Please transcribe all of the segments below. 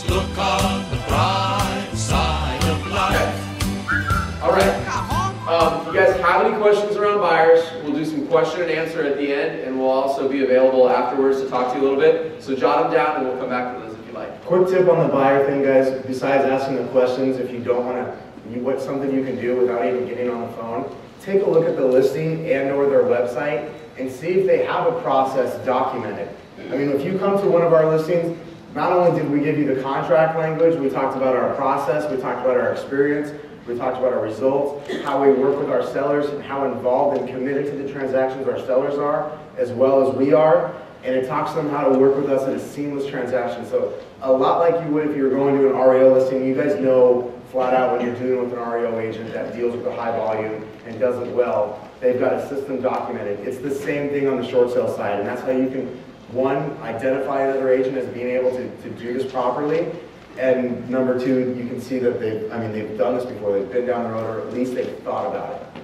Just look on the bright side of life. All right. You guys have any questions around buyers? We'll do some question and answer at the end, and we'll also be available afterwards to talk to you a little bit. So jot them down, and we'll come back to those if you like. Quick tip on the buyer thing, guys. Besides asking the questions, if you don't want to, what's something you can do without even getting on the phone? Take a look at the listing and/or their website and see if they have a process documented. I mean, if you come to one of our listings, not only did we give you the contract language, we talked about our process, we talked about our experience, we talked about our results, how we work with our sellers, and how involved and committed to the transactions our sellers are, as well as we are. And it talks to them how to work with us in a seamless transaction. So a lot like you would if you were going to an REO listing, you guys know flat out when you're dealing with an REO agent that deals with a high volume and does it well, they've got a system documented. It's the same thing on the short sale side, and that's how you can, one, identify another agent as being able to do this properly, and number two, you can see that they've done this before, they've been down the road, or at least they've thought about it.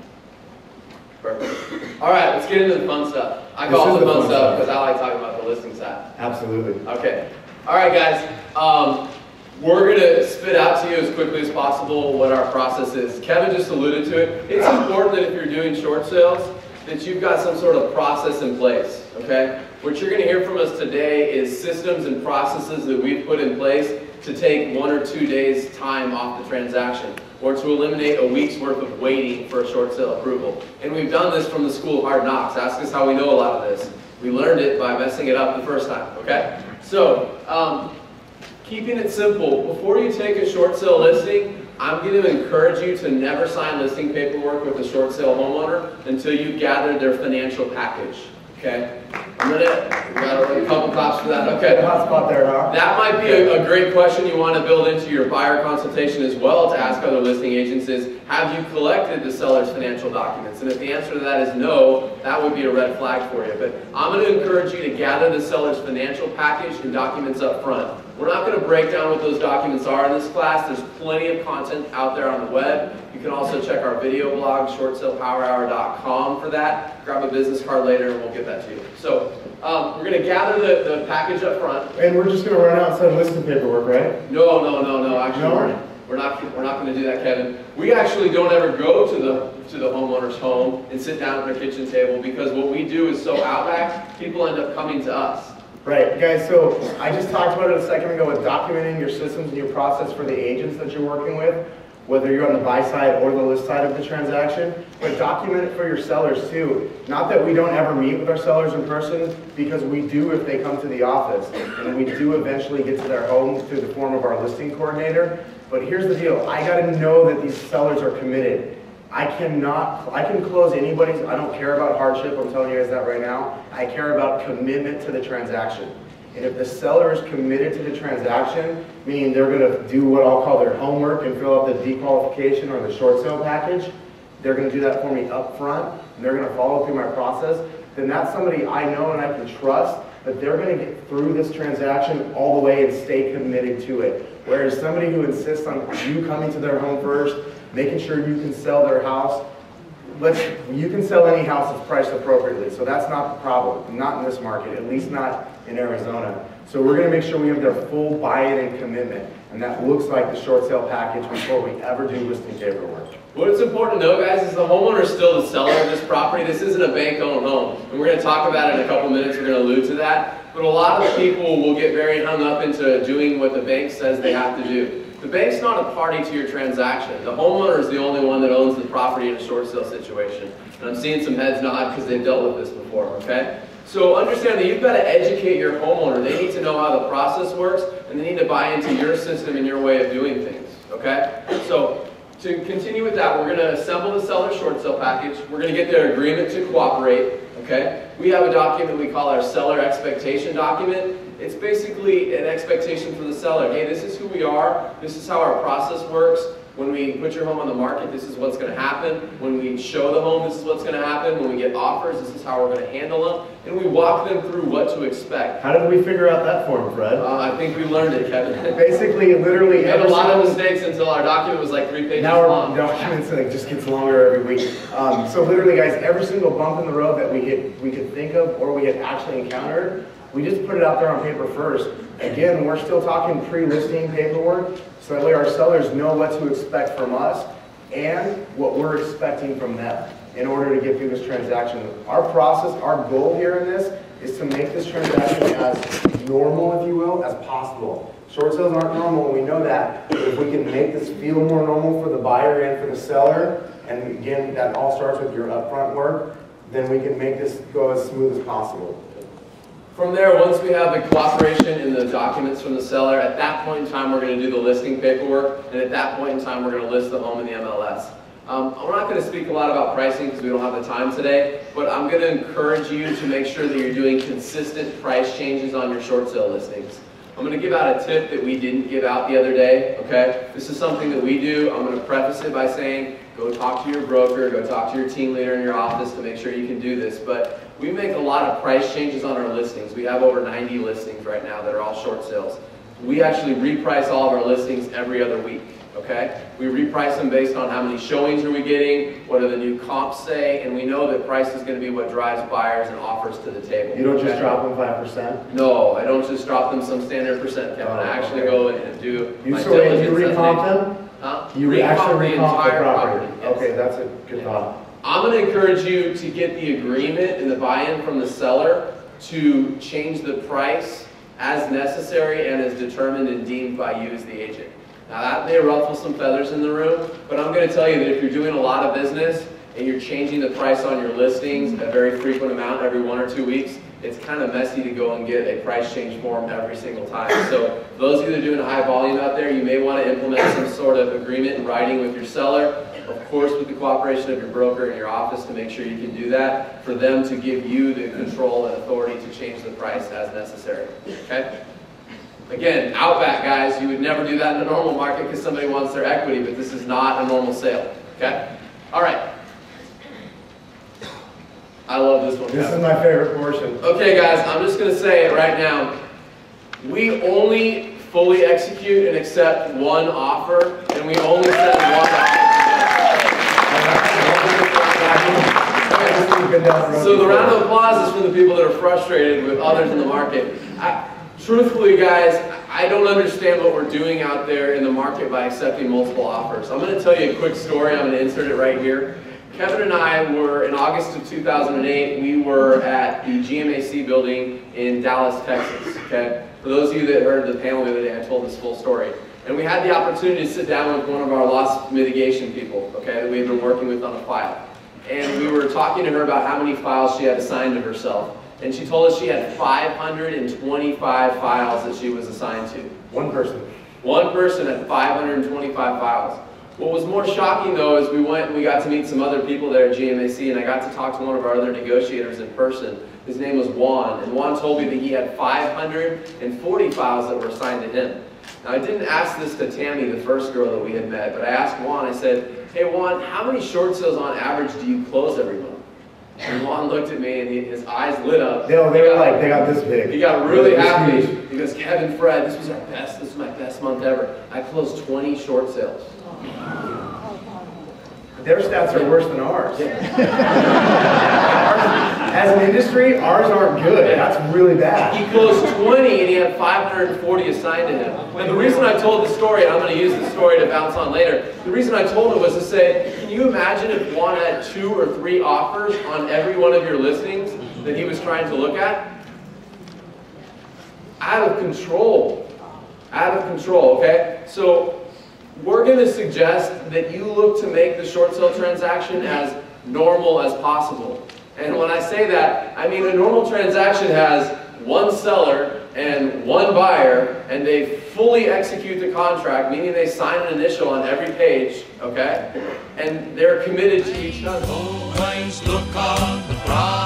Perfect. All right, let's get into the fun stuff. I call it the fun stuff because I like talking about the listing side. Absolutely. Okay. All right, guys. We're going to spit out to you as quickly as possible what our process is. Kevin just alluded to it. It's important that if you're doing short sales, that you've got some sort of process in place, okay? What you're going to hear from us today is systems and processes that we've put in place to take 1 or 2 days' time off the transaction, or to eliminate a week's worth of waiting for a short sale approval. And we've done this from the School of Hard Knocks. Ask us how we know a lot of this. We learned it by messing it up the first time, okay? So, keeping it simple, before you take a short sale listing, I'm going to encourage you to never sign listing paperwork with a short sale homeowner until you've gathered their financial package. Okay? We got a couple claps for that. Okay. Hot spot there, huh? That might be a great question you want to build into your buyer consultation as well to ask other listing agents is, have you collected the seller's financial documents? And if the answer to that is no, that would be a red flag for you. But I'm going to encourage you to gather the seller's financial package and documents up front. We're not going to break down what those documents are in this class. There's plenty of content out there on the web. You can also check our video blog, shortsalepowerhour.com for that. Grab a business card later and we'll get that to you. So we're going to gather the package up front. And we're just going to run outside listing paperwork, right? No. Actually, we're not going to do that, Kevin. We actually don't ever go to the homeowner's home and sit down at their kitchen table because what we do is so Outback, people end up coming to us. Right, guys, so I just talked about it a second ago with documenting your systems and your process for the agents that you're working with, whether you're on the buy side or the list side of the transaction, but document it for your sellers too. Not that we don't ever meet with our sellers in person, because we do if they come to the office, and we do eventually get to their home through the form of our listing coordinator. But here's the deal, I gotta know that these sellers are committed. I can close anybody's, I don't care about hardship, I'm telling you guys that right now. I care about commitment to the transaction. And if the seller is committed to the transaction, meaning they're gonna do what I'll call their homework and fill out the dequalification or the short sale package, they're gonna do that for me up front, and they're gonna follow through my process, then that's somebody I know and I can trust that they're gonna get through this transaction all the way and stay committed to it. Whereas somebody who insists on you coming to their home first, making sure you can sell their house. You can sell any house that's priced appropriately, so that's not the problem. Not in this market, at least not in Arizona. So we're going to make sure we have their full buy-in and commitment, and that looks like the short sale package before we ever do listing paperwork. What it's important to know, guys, is the homeowner is still the seller of this property. This isn't a bank-owned home, and we're going to talk about it in a couple minutes. We're going to allude to that. But a lot of people will get very hung up into doing what the bank says they have to do. The bank's not a party to your transaction. The homeowner is the only one that owns the property in a short sale situation. And I'm seeing some heads nod because they've dealt with this before, okay? So understand that you've got to educate your homeowner. They need to know how the process works, and they need to buy into your system and your way of doing things, okay? So to continue with that, we're going to assemble the seller short sale package. We're going to get their agreement to cooperate, okay? We have a document we call our seller expectation document. It's basically an expectation for the seller. Hey, this is who we are. This is how our process works. When we put your home on the market, this is what's going to happen. When we show the home, this is what's going to happen. When we get offers, this is how we're going to handle them. And we walk them through what to expect. How did we figure out that form, Fred? I think we learned it, Kevin. Basically, literally, we had a lot of mistakes until our document was like 3 pages long. Now our documents just gets longer every week. So literally, guys, every single bump in the road that we could think of or we had actually encountered, We just put it out there on paper first. Again, we're still talking pre-listing paperwork, so that way our sellers know what to expect from us and what we're expecting from them in order to get through this transaction. Our process, our goal here in this is to make this transaction as normal, if you will, as possible. Short sales aren't normal, we know that, but if we can make this feel more normal for the buyer and for the seller, and again, that all starts with your upfront work, then we can make this go as smooth as possible. From there, once we have the cooperation and the documents from the seller, at that point in time, we're going to do the listing paperwork, and at that point in time, we're going to list the home in the MLS. We're not going to speak a lot about pricing because we don't have the time today, but I'm going to encourage you to make sure that you're doing consistent price changes on your short sale listings. I'm going to give out a tip that we didn't give out the other day, okay? This is something that we do. I'm going to preface it by saying, go talk to your broker, go talk to your team leader in your office to make sure you can do this. But we make a lot of price changes on our listings. We have over 90 listings right now that are all short sales. We actually reprice all of our listings every other week, okay? We reprice them based on how many showings are we getting, what do the new comps say, and we know that price is going to be what drives buyers and offers to the table. You don't just drop them 5%? No, I don't just drop them some standard percent, Kevin. I actually go in and do my So diligence. you recomp them? Huh? You actually recomp the entire property? Yes. Okay, that's a good thought. I'm going to encourage you to get the agreement and the buy-in from the seller to change the price as necessary and as determined and deemed by you as the agent. Now that may ruffle some feathers in the room, but I'm going to tell you that if you're doing a lot of business and you're changing the price on your listings a very frequent amount every 1 or 2 weeks, it's kind of messy to go and get a price change form every single time. So those of you that are doing a high volume out there, you may want to implement some sort of agreement in writing with your seller, of course with the cooperation of your broker in your office to make sure you can do that, for them to give you the control and authority to change the price as necessary. Okay? Again, Outback guys, you would never do that in a normal market because somebody wants their equity, but this is not a normal sale. Okay? All right. I love this one. This is my favorite portion. Okay guys, I'm just going to say it right now. We only fully execute and accept one offer, and we only send one offer. So the round of applause is for the people that are frustrated with others in the market. Truthfully guys, I don't understand what we're doing out there in the market by accepting multiple offers. I'm going to tell you a quick story. I'm going to insert it right here. Kevin and I were, in August of 2008, we were at the GMAC building in Dallas, Texas, okay? For those of you that heard the panel the other day, I told this full story. And we had the opportunity to sit down with one of our loss mitigation people, okay, that we had been working with on a file. And we were talking to her about how many files she had assigned to herself. And she told us she had 525 files that she was assigned to. One person. One person had 525 files. What was more shocking though is we went and we got to meet some other people there at GMAC, and I got to talk to one of our other negotiators in person. His name was Juan, and Juan told me that he had 540 files that were assigned to him. Now I didn't ask this to Tammy, the first girl that we had met, but I asked Juan, I said, hey Juan, how many short sales on average do you close every month? And Juan looked at me and his eyes lit up. They got this big. He got really happy. He goes, Kevin, Fred, this was my best month ever. I closed 20 short sales. Their stats are worse than ours. As an industry, ours aren't good. That's really bad. He closed 20 and he had 540 assigned to him. And the reason I told the story, and I'm going to use the story to bounce on later, the reason I told it was to say, can you imagine if Juan had 2 or 3 offers on every one of your listings that he was trying to look at? Out of control. Out of control, okay? So we're going to suggest that you look to make the short sale transaction as normal as possible. And when I say that, I mean a normal transaction has one seller and one buyer, and they fully execute the contract, meaning they sign an initial on every page, okay? And they're committed to each other. Always look on the bright